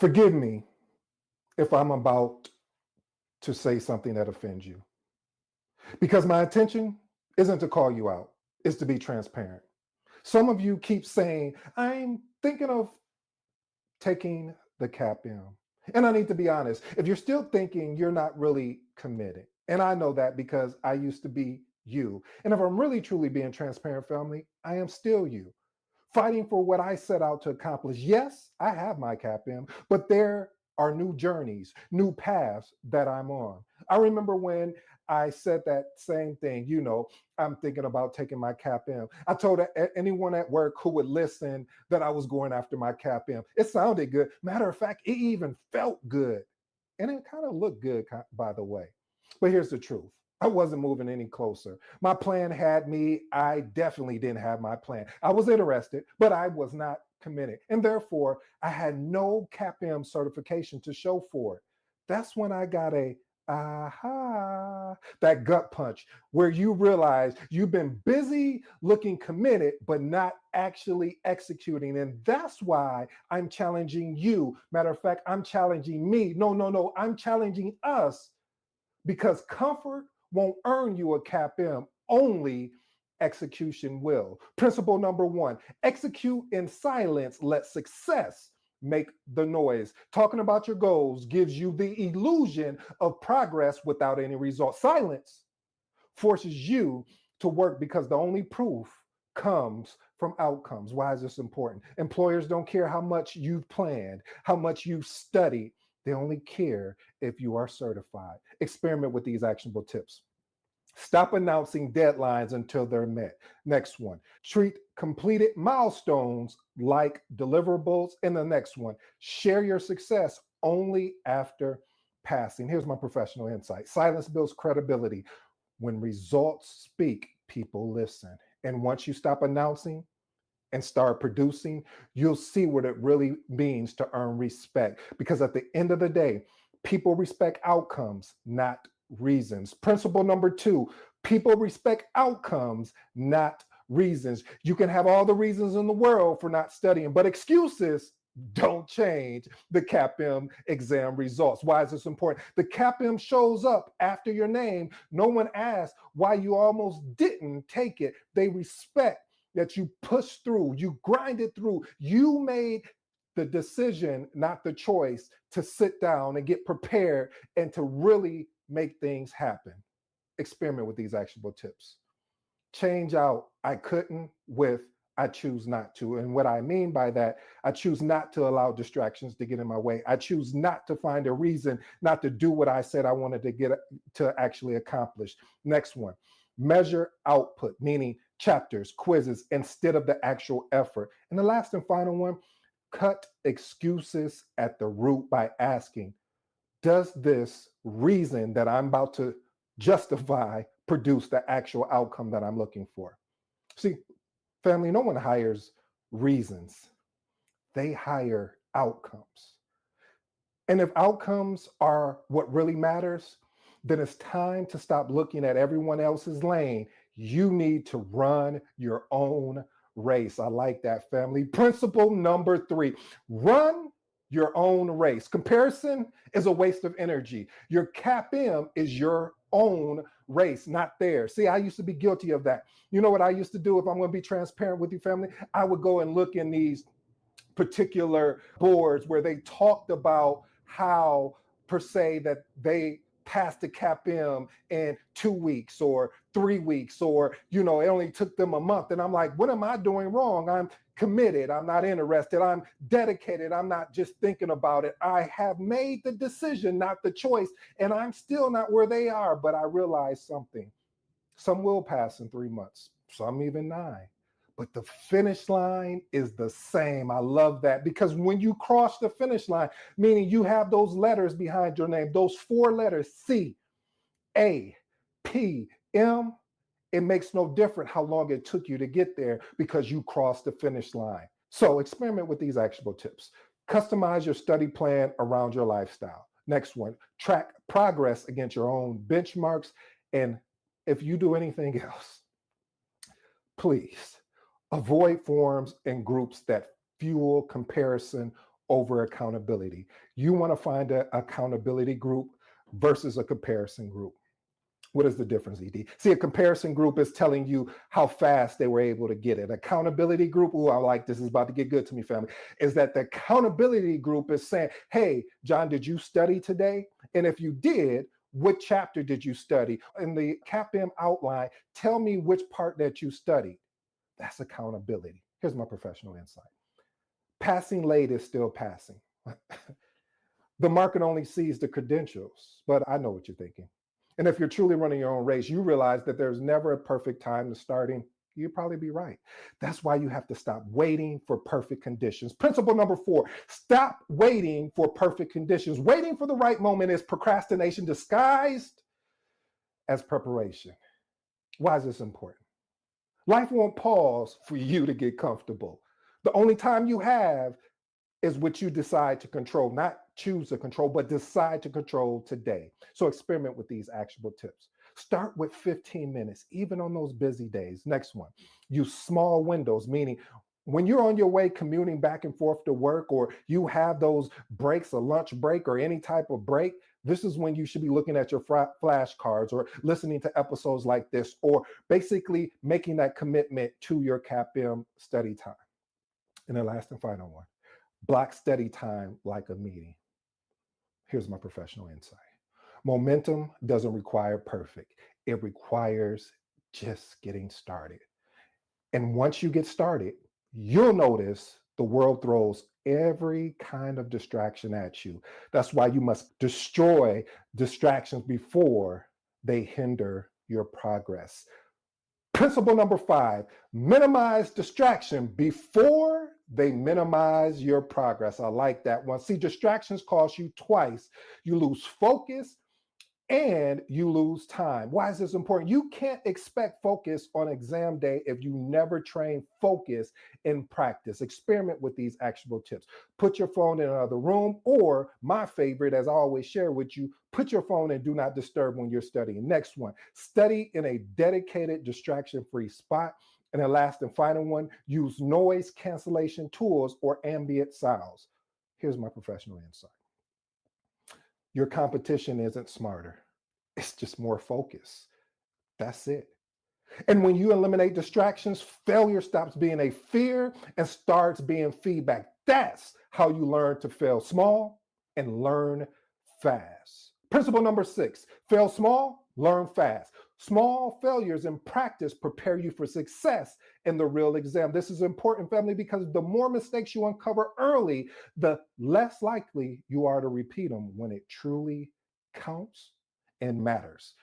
Forgive me if I'm about to say something that offends you, because my intention isn't to call you out, it's to be transparent. Some of you keep saying, I'm thinking of taking the CAPM. And I need to be honest, if you're still thinking, you're not really committed. And I know that because I used to be you. And if I'm really truly being transparent, family, I am still you, fighting for what I set out to accomplish. Yes, I have my CAPM, but there are new journeys, new paths that I'm on. I remember when I said that same thing, I'm thinking about taking my CAPM. I told anyone at work who would listen that I was going after my CAPM. It sounded good. Matter of fact, it even felt good. And it kind of looked good, by the way. But here's the truth. I wasn't moving any closer. My plan had me. I definitely didn't have my plan. I was interested, but I was not committed. And therefore, I had no CAPM certification to show for it. That's when I got that gut punch where you realize you've been busy looking committed, but not actually executing. And that's why I'm challenging you. Matter of fact, I'm challenging me. No, I'm challenging us, because comfort won't earn you a CAPM, only execution will. Principle number 1, execute in silence, let success make the noise. Talking about your goals gives you the illusion of progress without any result. Silence forces you to work because the only proof comes from outcomes. Why is this important? Employers don't care how much you've planned, how much you've studied. They only care if you are certified. Experiment with these actionable tips. Stop announcing deadlines until they're met. Next one, treat completed milestones like deliverables. And the next one, share your success only after passing. Here's my professional insight. Silence builds credibility. When results speak, people listen. And once you stop announcing and start producing, you'll see what it really means to earn respect. Because at the end of the day, people respect outcomes, not reasons. Principle number 2, people respect outcomes, not reasons. You can have all the reasons in the world for not studying, but excuses don't change the CAPM exam results. Why is this important? The CAPM shows up after your name. No one asks why you almost didn't take it. They respect that you pushed through, you grinded through, you made the decision, not the choice, to sit down and get prepared and to really make things happen. Experiment with these actionable tips. Change out I couldn't with I choose not to. And what I mean by that, I choose not to allow distractions to get in my way. I choose not to find a reason not to do what I said I wanted to actually accomplish. Next one, measure output, meaning chapters, quizzes, instead of the actual effort. And the last and final one, cut excuses at the root by asking, does this reason that I'm about to justify produce the actual outcome that I'm looking for? See, family, no one hires reasons. They hire outcomes. And if outcomes are what really matters, then it's time to stop looking at everyone else's lane. You need to run your own race. I like that, family. Principle number 3, run your own race. Comparison is a waste of energy. Your CAPM is your own race, not theirs. See, I used to be guilty of that. You know what I used to do? If I'm going to be transparent with you, family, I would go and look in these particular boards where they talked about how, per se, that they passed the CAPM in 2 weeks or 3 weeks, or it only took them a month. And I'm like, what am I doing wrong? I'm committed. I'm not interested. I'm dedicated. I'm not just thinking about it. I have made the decision, not the choice, and I'm still not where they are. But I realized something. Some will pass in 3 months, some even 9. But the finish line is the same. I love that, because when you cross the finish line, meaning you have those letters behind your name, those 4 letters, CAPM, it makes no difference how long it took you to get there, because you crossed the finish line. So experiment with these actionable tips. Customize your study plan around your lifestyle. Next one, track progress against your own benchmarks. And if you do anything else, please avoid forums and groups that fuel comparison over accountability. You want to find an accountability group versus a comparison group. What is the difference, ED? See, a comparison group is telling you how fast they were able to get it. Accountability group, oh, I like this, is about to get good to me, family, is that the accountability group is saying, hey, John, did you study today? And if you did, what chapter did you study? In the CAPM outline, tell me which part that you studied. That's accountability. Here's my professional insight. Passing late is still passing. The market only sees the credentials, but I know what you're thinking. And if you're truly running your own race, you realize that there's never a perfect time to starting. You'd probably be right. That's why you have to stop waiting for perfect conditions. Principle number 4, stop waiting for perfect conditions. Waiting for the right moment is procrastination disguised as preparation. Why is this important? Life won't pause for you to get comfortable. The only time you have is what you decide to control, not choose to control, but decide to control today. So experiment with these actionable tips. Start with 15 minutes, even on those busy days. Next one, use small windows, meaning when you're on your way commuting back and forth to work, or you have those breaks, a lunch break or any type of break, this is when you should be looking at your flashcards or listening to episodes like this, or basically making that commitment to your CAPM study time. And the last and final one, block study time like a meeting. Here's my professional insight. Momentum doesn't require perfect. It requires just getting started. And once you get started, you'll notice the world throws every kind of distraction at you. That's why you must destroy distractions before they hinder your progress. Principle number 5, minimize distraction before they minimize your progress. I like that one. See, distractions cost you twice. You lose focus and you lose time. Why is this important? You can't expect focus on exam day if you never train focus in practice. Experiment with these actionable tips. Put your phone in another room, or my favorite, as I always share with you, put your phone in do not disturb when you're studying. Next one, study in a dedicated distraction-free spot. And the last and final one, use noise cancellation tools or ambient sounds. Here's my professional insight. Your competition isn't smarter. It's just more focused. That's it. And when you eliminate distractions, failure stops being a fear and starts being feedback. That's how you learn to fail small and learn fast. Principle number 6, fail small, learn fast. Small failures in practice prepare you for success in the real exam. This is important, family, because the more mistakes you uncover early, the less likely you are to repeat them when it truly counts and matters.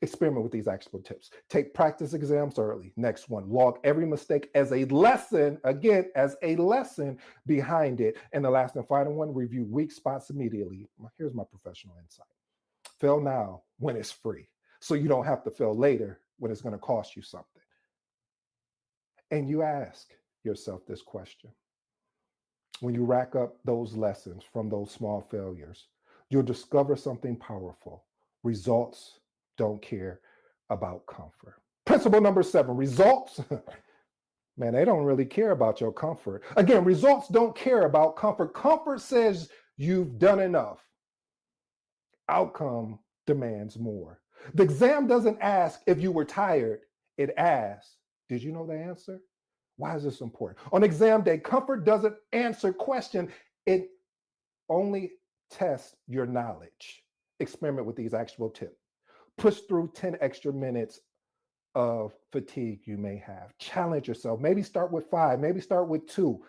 Experiment with these actionable tips. Take practice exams early. Next one, log every mistake as a lesson, again, as a lesson behind it. And the last and final one, review weak spots immediately. Here's my professional insight. Fail now when it's free, so you don't have to fail later when it's going to cost you something. And you ask yourself this question. When you rack up those lessons from those small failures, you'll discover something powerful. Results don't care about comfort. Principle number 7, results, man, they don't really care about your comfort. Again, results don't care about comfort. Comfort says you've done enough. Outcome demands more. The exam doesn't ask if you were tired. It asks, did you know the answer? Why is this important? On exam day, comfort doesn't answer question. It only tests your knowledge. Experiment with these actual tips. Push through 10 extra minutes of fatigue you may have. Challenge yourself. Maybe start with 5, maybe start with 2,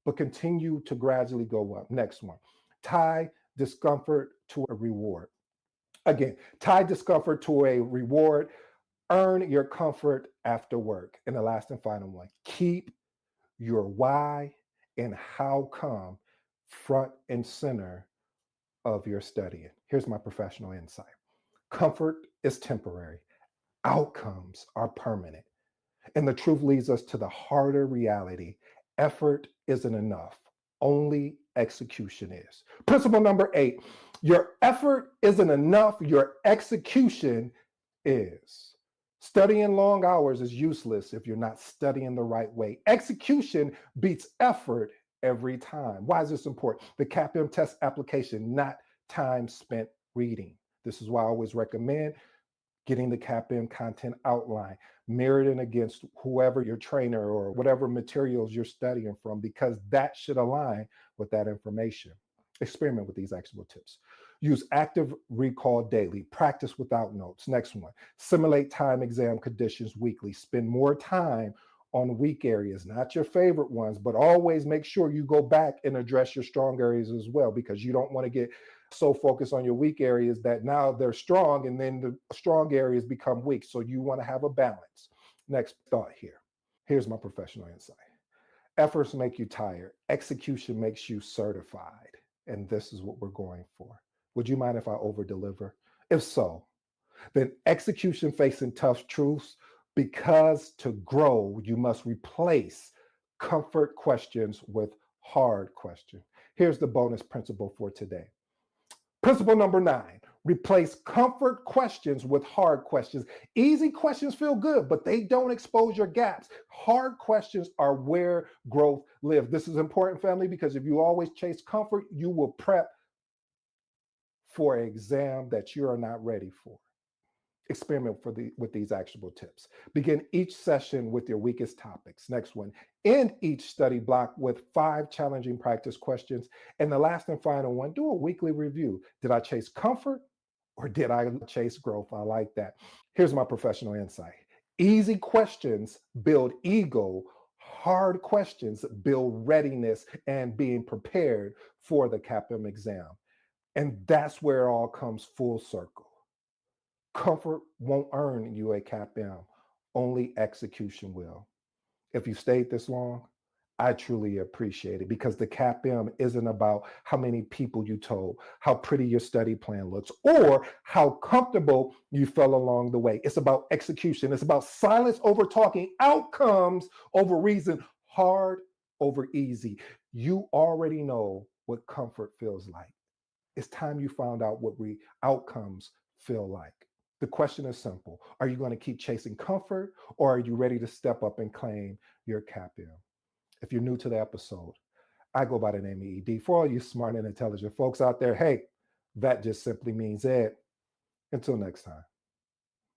but continue to gradually go up. Next one, tie discomfort to a reward. Again, tie discomfort to a reward. Earn your comfort after work. And the last and final one, keep your why and how come front and center of your studying. Here's my professional insight. Comfort is temporary. Outcomes are permanent. And the truth leads us to the harder reality. Effort isn't enough. Only execution is. Principle number 8, your effort isn't enough. Your execution is. Studying long hours is useless if you're not studying the right way. Execution beats effort every time. Why is this important? The CAPM test application, not time spent reading. This is why I always recommend getting the CAPM content outline, mirrored in against whoever your trainer or whatever materials you're studying from, because that should align with that information. Experiment with these actionable tips. Use active recall daily. Practice without notes. Next one. Simulate time exam conditions weekly. Spend more time on weak areas, not your favorite ones, but always make sure you go back and address your strong areas as well, because you don't want to get so focused on your weak areas that now they're strong and then the strong areas become weak. So you want to have a balance. Next thought here. Here's my professional insight. Efforts make you tired. Execution makes you certified. And this is what we're going for. Would you mind if I over deliver? If so, then execution facing tough truths, because to grow, you must replace comfort questions with hard questions. Here's the bonus principle for today. Principle number 9, replace comfort questions with hard questions. Easy questions feel good, but they don't expose your gaps. Hard questions are where growth lives. This is important, family, because if you always chase comfort, you will prep for an exam that you are not ready for. Experiment with these actionable tips. Begin each session with your weakest topics. Next one, end each study block with 5 challenging practice questions. And the last and final one, do a weekly review. Did I chase comfort or did I chase growth? I like that. Here's my professional insight. Easy questions build ego. Hard questions build readiness and being prepared for the CAPM exam. And that's where it all comes full circle. Comfort won't earn you a CAPM. Only execution will. If you stayed this long, I truly appreciate it, because the CAPM isn't about how many people you told, how pretty your study plan looks, or how comfortable you felt along the way. It's about execution. It's about silence over talking, outcomes over reason, hard over easy. You already know what comfort feels like. It's time you found out what outcomes feel like. The question is simple. Are you going to keep chasing comfort, or are you ready to step up and claim your CAPM? If you're new to the episode, I go by the name of ED. For all you smart and intelligent folks out there, hey, that just simply means Ed. Until next time.